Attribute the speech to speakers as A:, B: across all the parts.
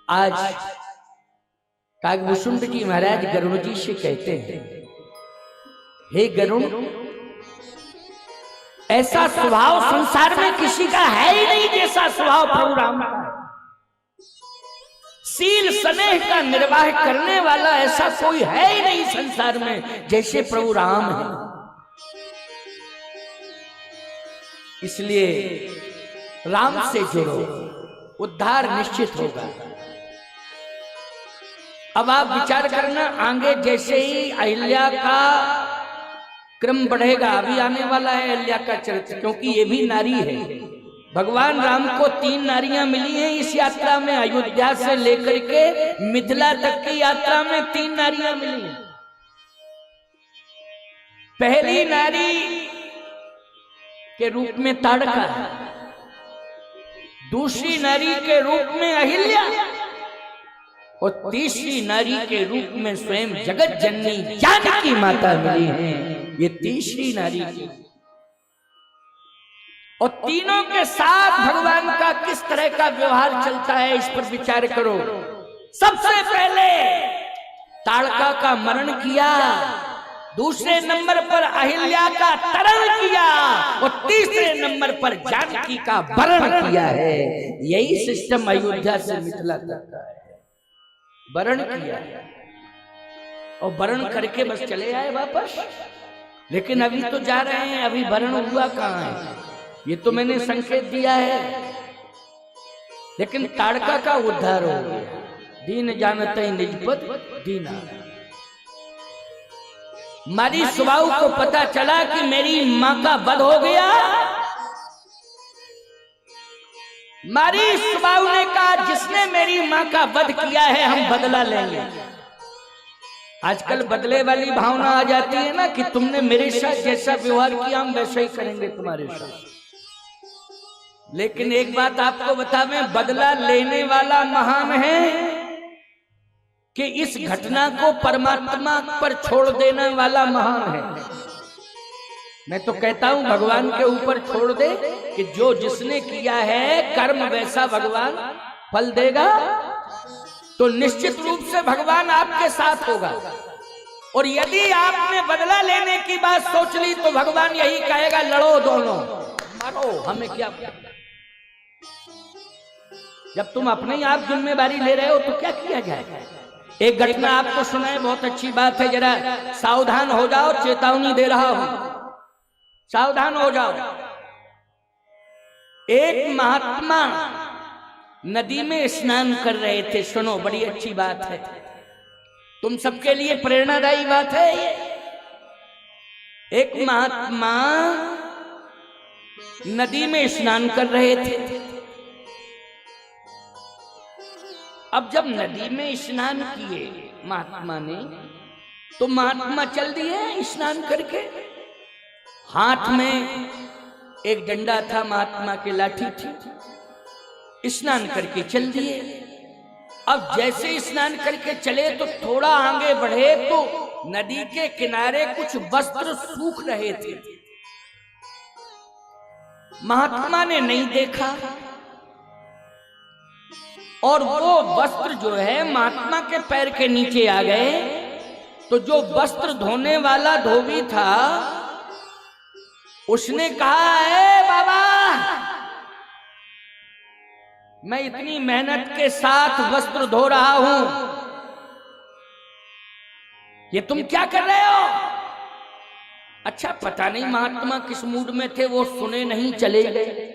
A: आज कागभूषण जी महाराज गरुड़ जी से कहते हैं, हे गरुड़, ऐसा स्वभाव संसार में किसी का है ही नहीं जैसा स्वभाव प्रभु राम का है। शील स्नेह का निर्वाह करने वाला ऐसा कोई है ही नहीं संसार में जैसे प्रभु राम है। इसलिए राम से जुड़ो, उद्धार निश्चित होगा। अब आप विचार करना, आगे जैसे ही अहिल्या का क्रम बढ़ेगा, अभी आने वाला है अहिल्या का चरित्र, क्योंकि ये भी नारी है। भगवान राम को 3 नारियां मिली हैं इस यात्रा में। अयोध्या से लेकर के मिथिला तक की यात्रा में 3 नारियां मिली हैं। पहली नारी के रूप में ताड़का, दूसरी नारी के रूप में अहिल्या और तीसरी नारी के रूप में स्वयं जगत जननी जानकी माता मिली हैं। ये तीसरी नारी की, और तीनों के साथ भगवान का किस तरह का व्यवहार चलता है इस पर विचार करो। सबसे पहले ताड़का का मरण किया, दूसरे नंबर पर अहिल्या का तरण किया और तीसरे नंबर पर जानकी का वरण किया है। यही सिस्टम अयोध्या से मिथिला तक का है। वरण किया और वरण करके बस चले आए वापस। लेकिन अभी तो जा रहे हैं, अभी वरण हुआ कहां है ये तो मैंने संकेत दिया है। लेकिन ताड़का का उद्धार हो गया। दीन जानते निजपद दीना। मारी स्वभाव को पता चला कि मेरी मां का वध हो गया। मारी स्वभाव ने कहा, जिसने मेरी मां का वध किया है हम बदला लेंगे। आजकल बदले वाली भावना आ जाती है ना कि तुमने मेरे साथ जैसा व्यवहार किया हम वैसा ही करेंगे तुम्हारे साथ। लेकिन एक बात आपको बता दें, बदला लेने वाला महान है कि इस घटना को परमात्मा पर छोड़ देने वाला महान है। मैं तो कहता हूं भगवान के ऊपर छोड़ दे कि जो जिसने किया है कर्म वैसा भगवान फल देगा। तो निश्चित रूप से भगवान आपके साथ होगा। और यदि आपने बदला लेने की बात सोच ली तो भगवान यही कहेगा, लड़ो दोनों, मारो, हमें क्या। जब तुम अपने आप जिम्मेदारी ले रहे हो तो क्या किया जाए। एक घटना आपको सुनाए, बहुत अच्छी बात है, जरा सावधान हो जाओ, चेतावनी दे रहा हूं, सावधान हो जाओ। एक महात्मा नदी में स्नान कर रहे थे। सुनो, बड़ी अच्छी बात है, तुम सबके लिए प्रेरणादायी बात है ये। एक महात्मा नदी में स्नान कर रहे थे। अब जब नदी में स्नान किए महात्मा ने, तो महात्मा चल दिए स्नान करके। हाथ में एक डंडा था, महात्मा की लाठी थी। स्नान करके चल दिए। अब जैसे स्नान करके चले तो थोड़ा आगे बढ़े तो नदी के किनारे कुछ वस्त्र सूख रहे थे। महात्मा ने नहीं देखा और वो वस्त्र जो है महात्मा के पैर के नीचे आ गए। तो जो वस्त्र धोने वाला धोबी था उसने कहा, है बाबा, मैं इतनी मेहनत के साथ वस्त्र धो रहा हूं, ये तुम क्या कर रहे हो। अच्छा, पता नहीं महात्मा किस मूड में थे, वो सुने नहीं, चले गए।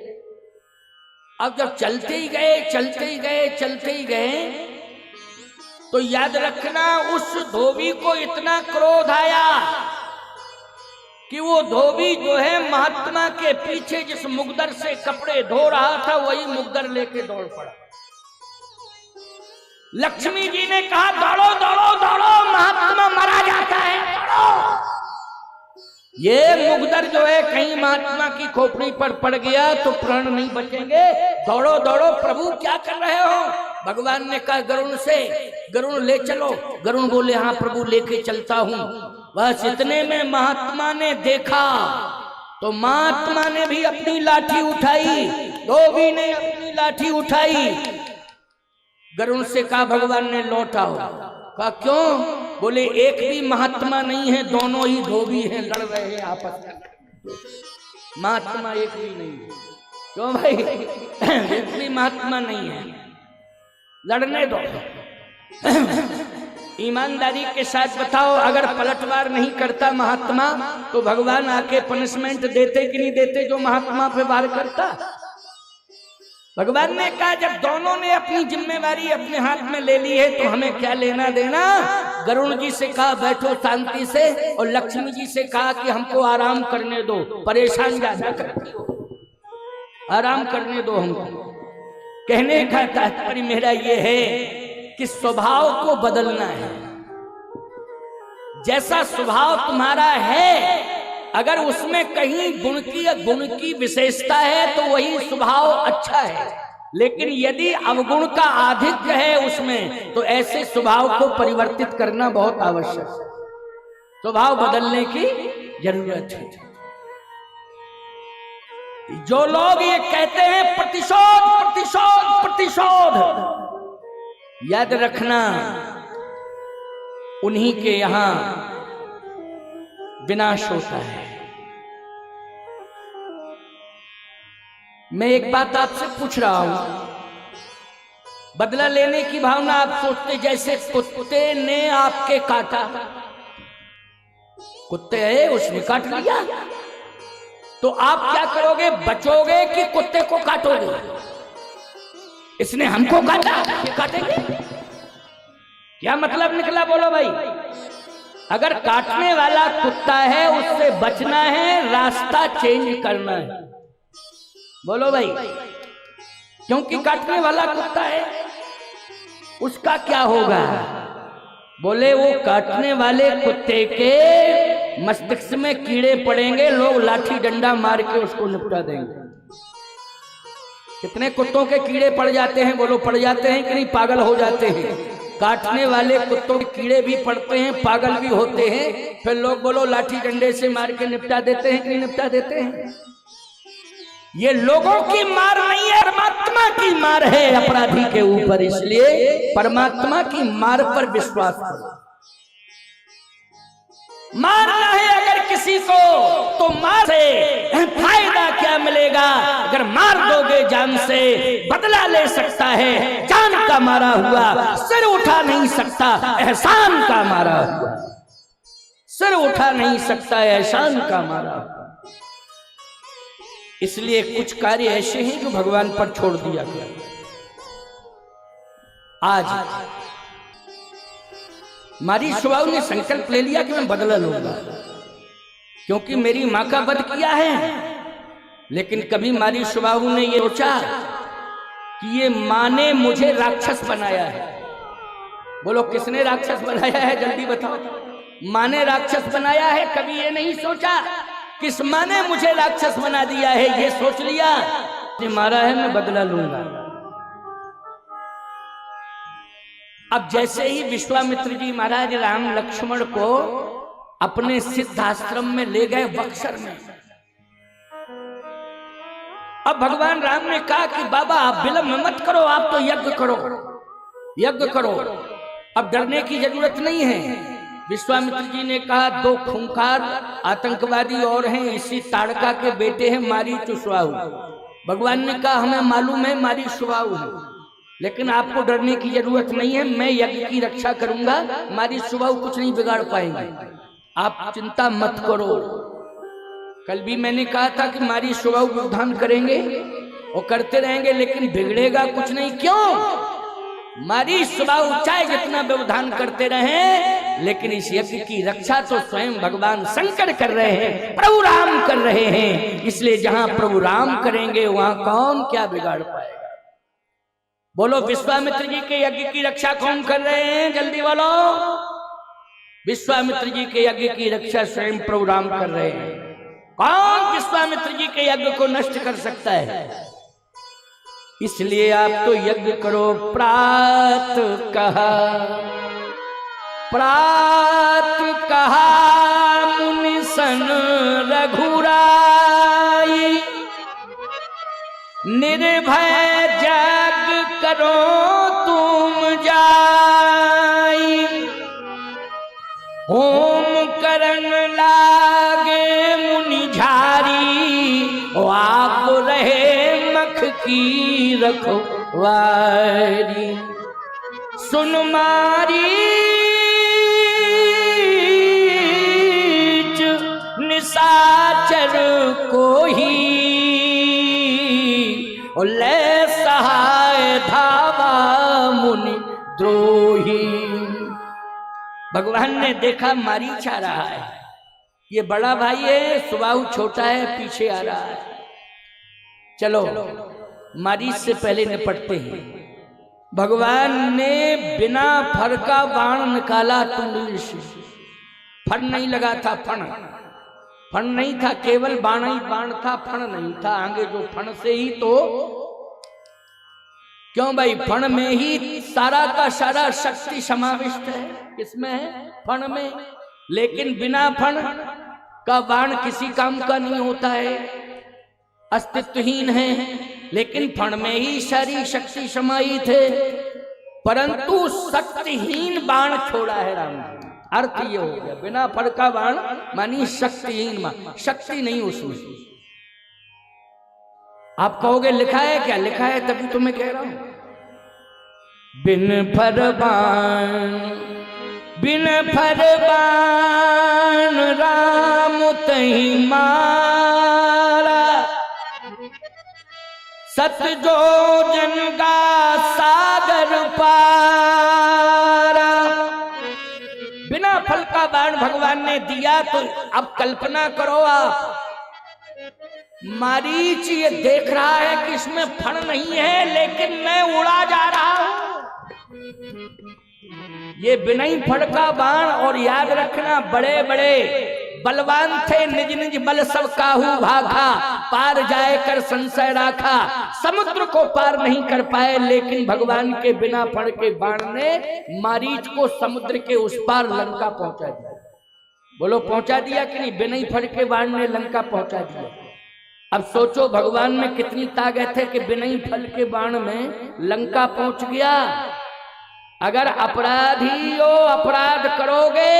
A: अब जब चलते ही गए, चलते ही गए, चलते ही गए, तो याद रखना उस धोबी को इतना क्रोध आया कि वो धोबी जो है महात्मा के पीछे जिस मुकद्दर से कपड़े धो रहा था वही मुकद्दर लेके दौड़ पड़ा। लक्ष्मी जी ने कहा, दौड़ो दौड़ो दौड़ो, महात्मा मरा जाता है, दौड़ो। ये मुकद्दर जो है कहीं महात्मा की खोपड़ी पर पड़ गया तो प्राण नहीं बचेंगे। दौड़ो दौड़ो, प्रभु क्या कर रहे हो। भगवान ने कहा गरुण से, गरुण ले चलो। गरुण बोले, हाँ प्रभु लेके चलता हूं। बस इतने में महात्मा ने देखा तो महात्मा ने भी अपनी लाठी उठाई, धोबी ने अपनी लाठी उठाई। गरुड़ से कहा भगवान ने लौटाओ। कहा क्यों? बोले एक भी महात्मा नहीं है, दोनों ही धोबी हैं, लड़ रहे हैं आपस में। महात्मा एक भी नहीं है। क्यों भाई? एक भी महात्मा नहीं है, लड़ने दो। ईमानदारी के साथ बताओ, अगर पलटवार नहीं करता महात्मा तो भगवान आके पनिशमेंट देते कि नहीं देते जो महात्मा पे वार करता? भगवान ने कहा जब दोनों ने अपनी जिम्मेवारी अपने हाथ में ले ली है तो हमें क्या लेना देना। गरुड़ जी से कहा बैठो शांति से, और लक्ष्मी जी से कहा कि हमको आराम करने दो, परेशान ज्यादा करती हो, आराम करने दो हमको। कहने का तात्पर्य मेरा ये है कि स्वभाव को बदलना है। जैसा स्वभाव तुम्हारा है, अगर उसमें कहीं गुण की विशेषता है तो वही स्वभाव अच्छा है, लेकिन यदि अवगुण का आधिक्य है उसमें तो ऐसे स्वभाव को परिवर्तित करना बहुत आवश्यक है। स्वभाव बदलने की जरूरत है। जो लोग ये कहते हैं प्रतिशोध प्रतिशोध प्रतिशोध, याद रखना उन्हीं के यहां विनाश होता है। मैं एक बात आपसे पूछ रहा हूं, बदला लेने की भावना आप सोचते जैसे कुत्ते ने आपके काटा, कुत्ते है उसने काट लिया, तो आप क्या करोगे? बचोगे कि कुत्ते को काटोगे? इसने हमको काटा, ये काटेंगे? क्या मतलब निकला बोलो भाई? अगर काटने वाला कुत्ता है उससे बचना है, रास्ता चेंज करना है। बोलो भाई, क्योंकि काटने वाला कुत्ता है उसका क्या होगा? बोले वो काटने वाले कुत्ते के मस्तिष्क में कीड़े पड़ेंगे, लोग लाठी डंडा मार के उसको निपटा देंगे। कितने कुत्तों के कीड़े पड़ जाते हैं? बोलो पड़ जाते हैं कि नहीं? पागल हो जाते हैं। काटने वाले कुत्तों के कीड़े भी पड़ते हैं, पागल भी होते हैं, फिर लोग बोलो लाठी डंडे से मार के निपटा देते हैं कि नहीं निपटा देते हैं? ये लोगों की मार नहीं है, परमात्मा की मार है अपराधी के ऊपर। इसलिए परमात्मा की मार पर विश्वास करो। मारना है अगर किसी को तो मार से फायदा क्या मिलेगा? अगर मार दोगे जान से बदला ले सकता है, जान का मारा हुआ सिर उठा नहीं सकता, एहसान का मारा हुआ सिर उठा नहीं सकता, एहसान का मारा हुआ। इसलिए कुछ कार्य ऐसे हैं जो भगवान पर छोड़ दिया गया। आज मारी स्वभाव ने संकल्प ले लिया कि मैं बदला लूंगा, क्योंकि मेरी मां का वध किया है। लेकिन कभी मारी स्वभाव ने ये सोचा कि ये मां ने मुझे राक्षस बनाया है। बोलो किसने राक्षस बनाया है? जल्दी बताओ। मां ने राक्षस बनाया है। कभी ये नहीं सोचा किस मां ने मुझे राक्षस बना दिया है? ये सोच लिया कि मारा है मैं बदला लूंगा। अब जैसे ही विश्वामित्र जी महाराज राम लक्ष्मण को अपने सिद्धाश्रम में ले गए बक्सर में, अब भगवान राम ने कहा कि बाबा आप विलंब मत करो, आप तो यज्ञ करो, यज्ञ करो, अब डरने की जरूरत नहीं है। विश्वामित्र जी ने कहा दो खूंखार आतंकवादी और हैं, इसी ताड़का के बेटे हैं मारीच सुबाहु। भगवान ने कहा हमें मालूम है मारीच सुबाहु है, लेकिन आपको डरने की जरूरत नहीं है, मैं यज्ञ की रक्षा करूंगा, मारीच सुबाहु कुछ नहीं बिगाड़ पाएंगे, आप चिंता मत करो। कल भी मैंने कहा था कि मारीच सुबाहु व्यवधान करेंगे और करते रहेंगे, लेकिन बिगड़ेगा कुछ नहीं। क्यों? मारीच सुबाहु चाहे जितना व्यवधान करते रहे, लेकिन इस यज्ञ की रक्षा तो स्वयं भगवान शंकर कर रहे हैं, प्रभु राम कर रहे हैं। इसलिए जहां प्रभु राम करेंगे वहां कौन क्या बिगाड़ पाएगा? बोलो विश्वामित्र जी के यज्ञ की रक्षा कौन कर रहे हैं? जल्दी बोलो। विश्वामित्र जी के यज्ञ की रक्षा स्वयं प्रभु राम कर रहे हैं। कौन विश्वामित्र जी के यज्ञ को नष्ट कर सकता है? इसलिए आप तो यज्ञ करो। प्रात कहा, प्रात कहा मुनि सन रघुराई, निर्भय जग करो तुम होम करन लागे मुनि झारी, आप रहे मख की रखवारी। सुन मारीच निशाचर को ही, ले सहाय धावा मुनि द्रोही। भगवान ने देखा मारीच आ रहा है, ये बड़ा भाई है, सुबाहु छोटा है, पीछे आ रहा है। चलो मारीच से पहले निपटते हैं। भगवान ने बिना फर का बाण निकाला तुंडली से। फण नहीं लगा था, फण नहीं था, केवल बाण ही बाण था, फण नहीं था आगे। जो फण से ही तो, क्यों भाई, फण में ही सारा का सारा शक्ति समाविष्ट है। किसमें है? फण में। लेकिन बिना फण का बाण किसी काम का नहीं होता है, अस्तित्वहीन है। लेकिन फण में ही सारी शक्ति समाई थे, परंतु शक्तिहीन बाण छोड़ा है राम ने। अर्थ ये हो गया, बिना फण का बाण मानी शक्तिहीन बाण, शक्ति नहीं उसमें। आप कहोगे लिखा है क्या? लिखा है, तभी तो मैं कह रहा हूं। बिन फर बाण, बिन फर बाण राम तहि मारा, सत जो जन का सागर पारा। बिना फल का बाण भगवान ने दिया, तो अब कल्पना करो आप, मारीच ये देख रहा है कि इसमें फण नहीं है, लेकिन मैं उड़ा जा रहा हूं। ये बिना ही फण का बाण, और याद रखना बड़े बड़े बलवान थे, निज निज बल सब काहू भागा, पार जाए कर संशय राखा। समुद्र को पार नहीं कर पाए, लेकिन भगवान के बिना फण के बाण ने मारीच को समुद्र के उस पार लंका पहुंचा दिया। बोलो पहुंचा दिया कि नहीं? बिना ही फण के बाण ने लंका पहुंचा दिया। अब सोचो भगवान में कितनी ताकत है कि बिना ही फल के बाण में लंका पहुंच गया। अगर अपराधी हो, अपराध करोगे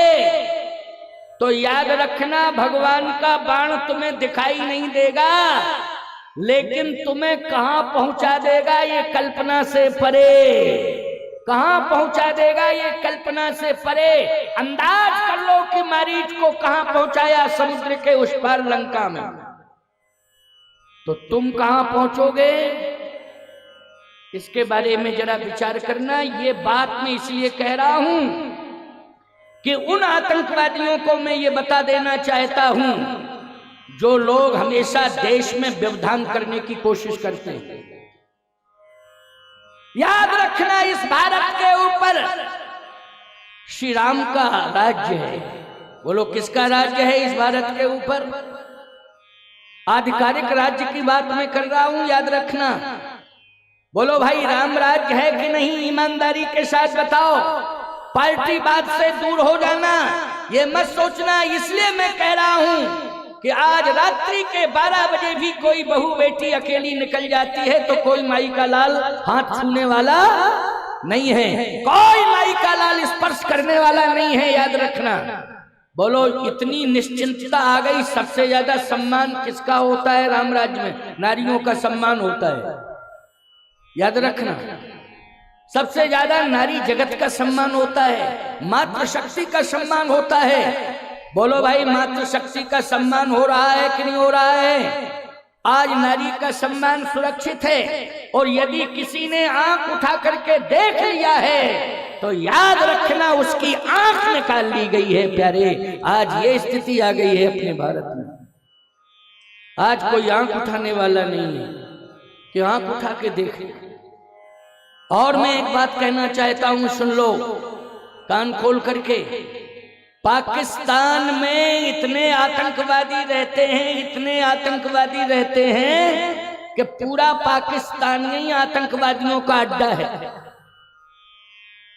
A: तो याद रखना भगवान का बाण तुम्हें दिखाई नहीं देगा, लेकिन तुम्हें कहां पहुंचा देगा ये कल्पना से परे। कहां पहुंचा देगा ये कल्पना से परे। अंदाज कर लो कि मारीच को कहां पहुंचाया, समुद्र के उस पार लंका में। तो तुम कहां पहुंचोगे, इसके बारे में जरा विचार करना। ये बात मैं इसलिए कह रहा हूं कि उन आतंकवादियों को मैं ये बता देना चाहता हूं जो लोग हमेशा देश में व्यवधान करने की कोशिश करते हैं। याद रखना, इस भारत के ऊपर श्री राम का राज्य है। बोलो किसका राज्य है इस भारत के ऊपर? आधिकारिक राज्य की बात मैं कर रहा हूं, याद रखना। बोलो भाई राम राज्य है कि नहीं? ईमानदारी के साथ बताओ। पार्टीवाद से दूर हो जाना, ये मत सोचना। इसलिए मैं कह रहा हूं कि आज रात्रि के 12 बजे भी कोई बहू बेटी अकेली निकल जाती है तो कोई माई का लाल हाथ छूने वाला नहीं है, कोई माई का लाल स्पर्श करने वाला नहीं है, याद रखना। बोलो इतनी निश्चिंतता आ गई। सबसे ज्यादा सम्मान किसका होता है राम राज्य में? नारियों का सम्मान होता है, याद रखना। सबसे ज्यादा नारी जगत का सम्मान होता है, मातृशक्ति का सम्मान होता है। बोलो भाई मातृशक्ति का सम्मान हो रहा है कि नहीं हो रहा है? आज नारी का सम्मान सुरक्षित है, और यदि किसी ने आंख उठा करके देख लिया है तो याद रखना उसकी आंख निकाल ली गई है। प्यारे, आज ये स्थिति आ गई है अपने भारत में। आज कोई आंख उठाने वाला नहीं है कि आंख उठा के देखे। और मैं एक बात कहना चाहता हूं, सुन लो कान खोल करके। पाकिस्तान में इतने आतंकवादी रहते हैं, इतने आतंकवादी रहते हैं कि पूरा पाकिस्तान ही आतंकवादियों का अड्डा है।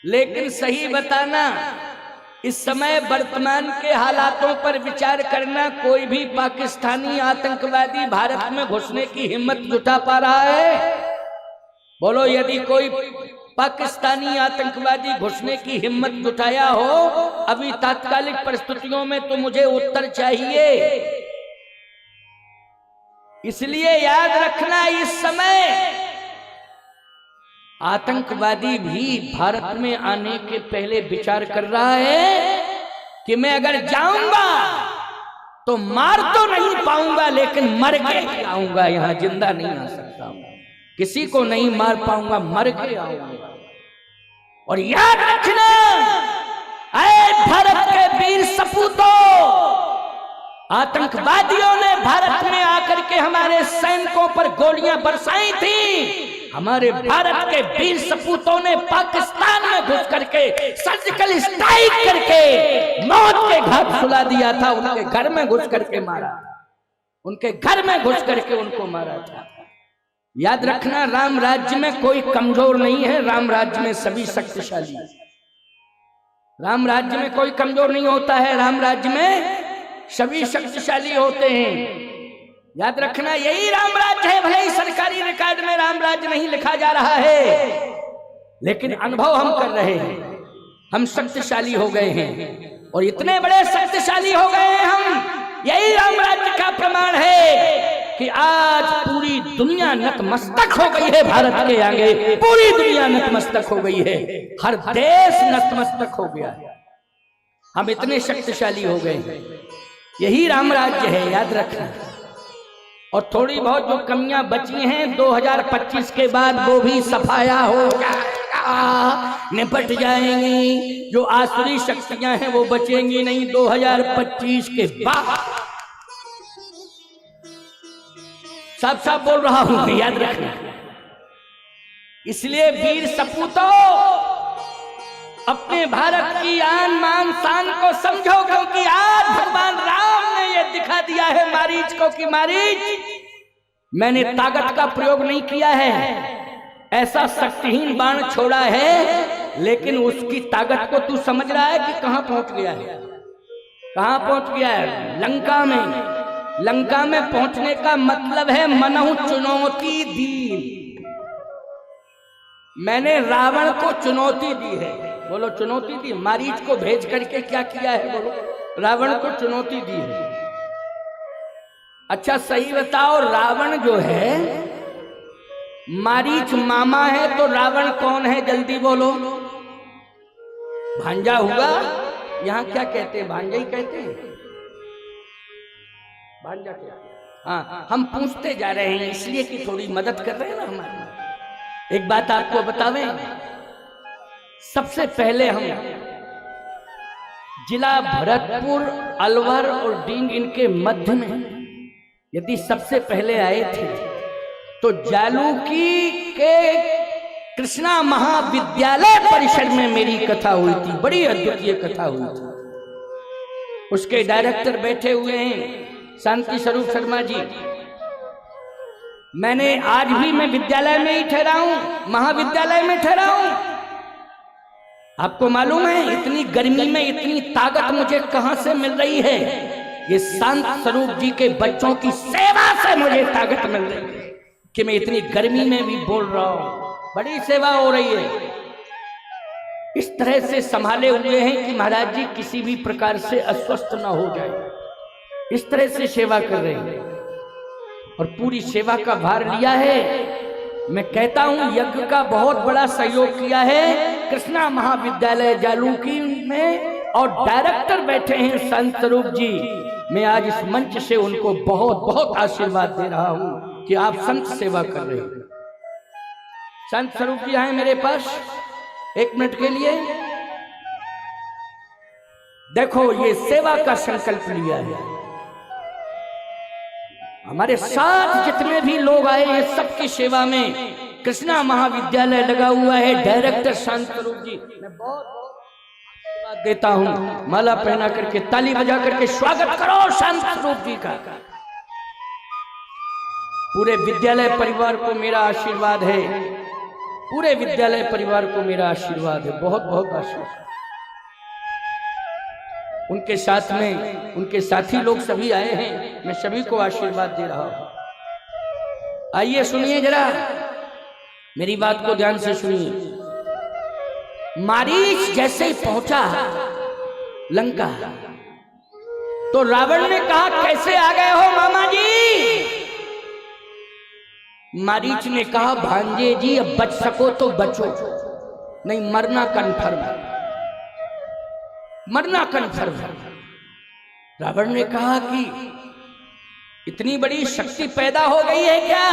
A: लेकिन सही बताना, इस समय वर्तमान के हालातों पर विचार करना, कोई भी पाकिस्तानी आतंकवादी भारत में घुसने की हिम्मत जुटा पा रहा है? बोलो यदि कोई पाकिस्तानी आतंकवादी घुसने की हिम्मत जुटाया हो, अभी तात्कालिक परिस्थितियों में तो मुझे उत्तर चाहिए। इसलिए याद रखना, इस समय आतंकवादी भी भारत में आने के पहले विचार कर रहा है कि मैं अगर जाऊंगा तो मार तो नहीं पाऊंगा, लेकिन मर के आऊंगा, यहां जिंदा नहीं आ सकता हूं, किसी को नहीं मार पाऊंगा, मर के आऊंगा। और याद रखना, ऐ भारत के वीर सपूतों, आतंकवादियों ने भारत में आकर के हमारे सैनिकों पर गोलियां बरसाई थी। हमारे भारत के वीर सपूतों ने पाकिस्तान में घुस करके सर्जिकल स्ट्राइक करके मौत के घाट सुला दिया था। उनके घर में घुस करके मारा, उनके घर में घुस करके उनको मारा था। याद रखना, राम राज्य में कोई कमजोर नहीं है, राम राज्य में सभी शक्तिशाली। राम राज्य में कोई कमजोर नहीं होता है, राम राज्य में सभी शक्तिशाली होते हैं। याद रखना, यही राम राज्य है। भले ही सरकारी रिकॉर्ड में राम राज्य नहीं लिखा जा रहा है, लेकिन अनुभव हम कर रहे हैं, हम शक्तिशाली हो गए हैं, और इतने बड़े शक्तिशाली हो गए हैं हम। यही राम राज्य का प्रमाण है कि आज पूरी दुनिया नतमस्तक हो गई है भारत के आगे, पूरी दुनिया नतमस्तक हो गई है, हर देश नतमस्तक हो गया है। हम इतने शक्तिशाली हो गए हैं, यही राम राज्य है, याद रखना। और थोड़ी बहुत जो कमियां बची हैं 2025 के बाद वो भी सफाया हो जाएगा, निपट जाएंगी। जो आसुरी शक्तियां हैं वो बचेंगी नहीं 2025 के बाद। साफ साफ बोल रहा हूं, याद रखना। इसलिए वीर सपूतों, अपने भारत की आन मान शान को समझो, क्योंकि आज भगवान राम ने यह दिखा दिया है मारीच को कि मारीच, मैंने ताकत का प्रयोग नहीं किया है, ऐसा शक्तिहीन बाण छोड़ा है, लेकिन उसकी ताकत को तू समझ रहा है कि कहां पहुंच गया है, कहां पहुंच गया है? लंका में। लंका में पहुंचने का मतलब है मनहु चुनौती दी। मैंने रावण को चुनौती दी है, बोलो चुनौती दी। मारीच को भेज करके क्या किया है, बोलो, रावण को चुनौती दी है। अच्छा सही बताओ, रावण जो है मारीच मामा है, तो रावण कौन है, जल्दी बोलो। भांजा हुआ, यहां क्या कहते हैं, भांजा ही कहते हैं, भांजा क्या? हाँ, हम पूछते जा रहे हैं इसलिए कि थोड़ी मदद कर रहे हैं ना हमारी। एक बात आपको बतावें, सबसे पहले हम जिला भरतपुर, अलवर और डींग, इनके मध्य में यदि सबसे पहले आए थे तो जालूकी के कृष्णा महाविद्यालय परिसर में मेरी कथा हुई थी, बड़ी अद्वितीय कथा हुई थी। उसके डायरेक्टर बैठे हुए हैं शांति स्वरूप शर्मा जी। मैंने आज भी मैं विद्यालय में ही ठहरा हूं, महाविद्यालय में ठहरा हूं। आपको मालूम है इतनी गर्मी में इतनी ताकत मुझे कहां से मिल रही है? ये शांत स्वरूप जी के बच्चों की सेवा से मुझे ताकत मिल रही है कि मैं इतनी गर्मी में भी बोल रहा हूं। बड़ी सेवा हो रही है। इस तरह से संभाले हुए हैं कि महाराज जी किसी भी प्रकार से अस्वस्थ ना हो जाए, इस तरह से सेवा कर रहे हैं और पूरी सेवा का भार लिया है। मैं कहता हूं यज्ञ का बहुत बड़ा सहयोग किया है कृष्णा महाविद्यालय जालूकी में, और डायरेक्टर बैठे हैं संत स्वरूप जी। मैं आज इस मंच से उनको बहुत बहुत आशीर्वाद दे रहा हूं कि आप संत सेवा कर रहे हैं। संत स्वरूप जी आए मेरे पास एक मिनट के लिए। देखो ये सेवा का संकल्प लिया है। हमारे साथ जितने भी लोग आए हैं सबकी सेवा में कृष्णा महाविद्यालय लगा हुआ है। डायरेक्टर शांत स्वरूप जी, मैं बहुत आशीर्वाद देता हूं। माला पहना करके ताली बजा करके स्वागत करो शांत स्वरूप जी का। पूरे विद्यालय परिवार को मेरा आशीर्वाद है, पूरे विद्यालय परिवार को मेरा आशीर्वाद है, बहुत बहुत आशीर्वाद। उनके साथ में उनके साथी लोग सभी आए हैं, मैं सभी को आशीर्वाद दे रहा हूं। आइए सुनिए जरा, मेरी बात को ध्यान से सुनिए। मारीच जैसे ही पहुंचा लंका तो रावण ने कहा कैसे आ गए हो मामा जी। मारीच ने कहा भांजे जी अब बच सको तो बचो, नहीं मरना कन्फर्म, मरना कन्फर्म। रावण ने कहा कि इतनी बड़ी शक्ति पैदा हो गई है क्या।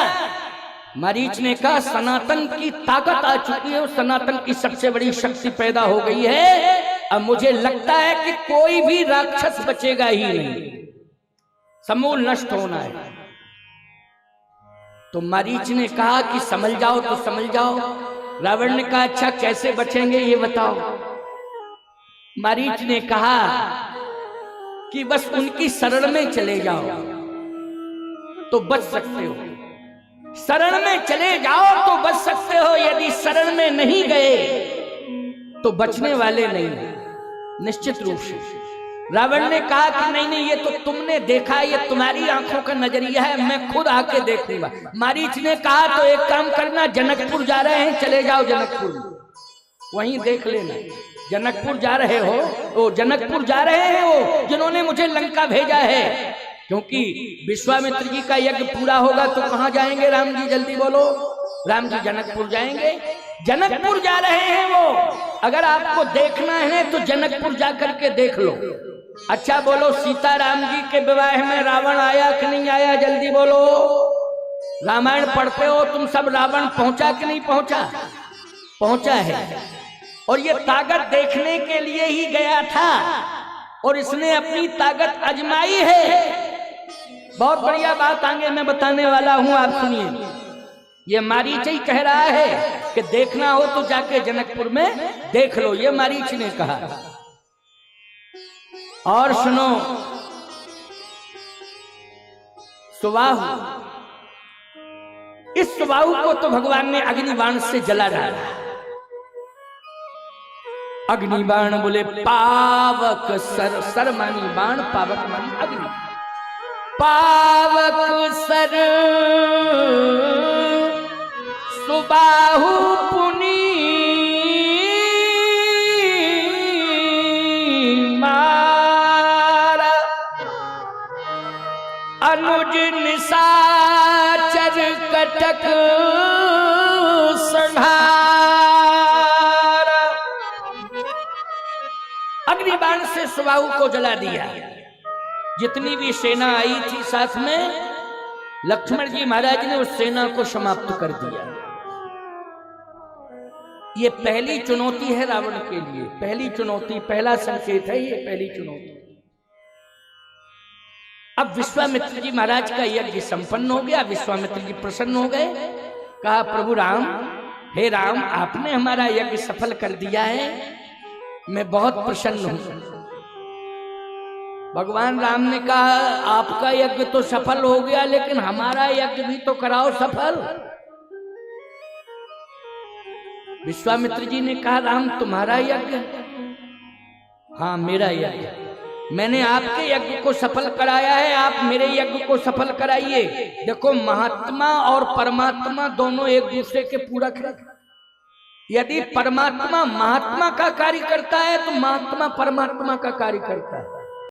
A: मारीच ने कहा सनातन की ताकत आ चुकी है, सनातन की सबसे बड़ी शक्ति पैदा हो गई है। अब मुझे लगता है कि कोई भी राक्षस बचेगा ही नहीं, समूल नष्ट होना है। तो मारीच ने कहा कि समझ जाओ तो समझ जाओ। रावण ने कहा अच्छा कैसे बचेंगे ये बताओ। मारीच ने कहा कि बस उनकी शरण में चले जाओ तो बच सकते हो, शरण में चले जाओ तो बच सकते हो, यदि शरण में नहीं गए तो बचने वाले नहीं निश्चित रूप से। रावण ने कहा कि नहीं नहीं ये तो तुमने देखा, ये तुम्हारी आंखों का नजरिया है, मैं खुद आके देखूंगा। मारीच ने कहा तो एक काम करना, जनकपुर जा रहे हैं चले जाओ जनकपुर, वहीं देख लेना। जनकपुर जा रहे हो, वो जनकपुर जा रहे हैं वो जिन्होंने मुझे लंका भेजा है, क्योंकि विश्वामित्र जी का यज्ञ पूरा होगा तो कहां जाएंगे राम जी, जल्दी बोलो। राम जी जनकपुर जाएंगे, जनकपुर जा रहे हैं वो। अगर आपको देखना है तो जनकपुर जा करके देख लो। अच्छा बोलो सीता राम जी के विवाह में रावण आया कि नहीं आया, जल्दी बोलो। रामायण पढ़ते हो तुम सब, रावण पहुंचा कि नहीं पहुंचा, पहुंचा है। और ये ताकत देखने के लिए ही गया था और इसने अपनी ताकत आजमाई है। बहुत बढ़िया बात आगे मैं बताने वाला हूं, आप सुनिए। ये मारीच ही कह रहा है कि देखना हो तो जाके जनकपुर में देख लो, ये मारीच ने कहा। और सुनो, सुबाहु, इस सुबाहु को तो भगवान ने अग्निबाण से जला डाला। अग्निबाण बोले पावक सर, सर मानी बाण, पावक मानी अग्नि। पावक सर सुबाहु पुनी मारा, अनुज निशाचर कटक संहारा। अग्निबाण से सुबाहु को जला दिया। जितनी भी सेना आई थी साथ में, लक्ष्मण जी महाराज ने उस सेना को समाप्त कर दिया। ये पहली चुनौती है रावण के लिए, पहली चुनौती, पहला संकेत है ये, पहली चुनौती। अब विश्वामित्र जी महाराज का यज्ञ संपन्न हो गया, विश्वामित्र जी प्रसन्न हो गए। कहा प्रभु राम, हे राम आपने हमारा यज्ञ सफल कर दिया है, मैं बहुत प्रसन्न हूं। भगवान राम ने कहा आपका यज्ञ तो सफल हो गया, लेकिन हमारा यज्ञ भी तो कराओ सफल। विश्वामित्र जी ने कहा राम तुम्हारा यज्ञ, हाँ मेरा यज्ञ, मैंने आपके यज्ञ को सफल कराया है, आप मेरे यज्ञ को सफल कराइए। देखो महात्मा और परमात्मा दोनों एक दूसरे के पूरक है। यदि परमात्मा महात्मा का कार्य करता है तो महात्मा परमात्मा का कार्य करता है।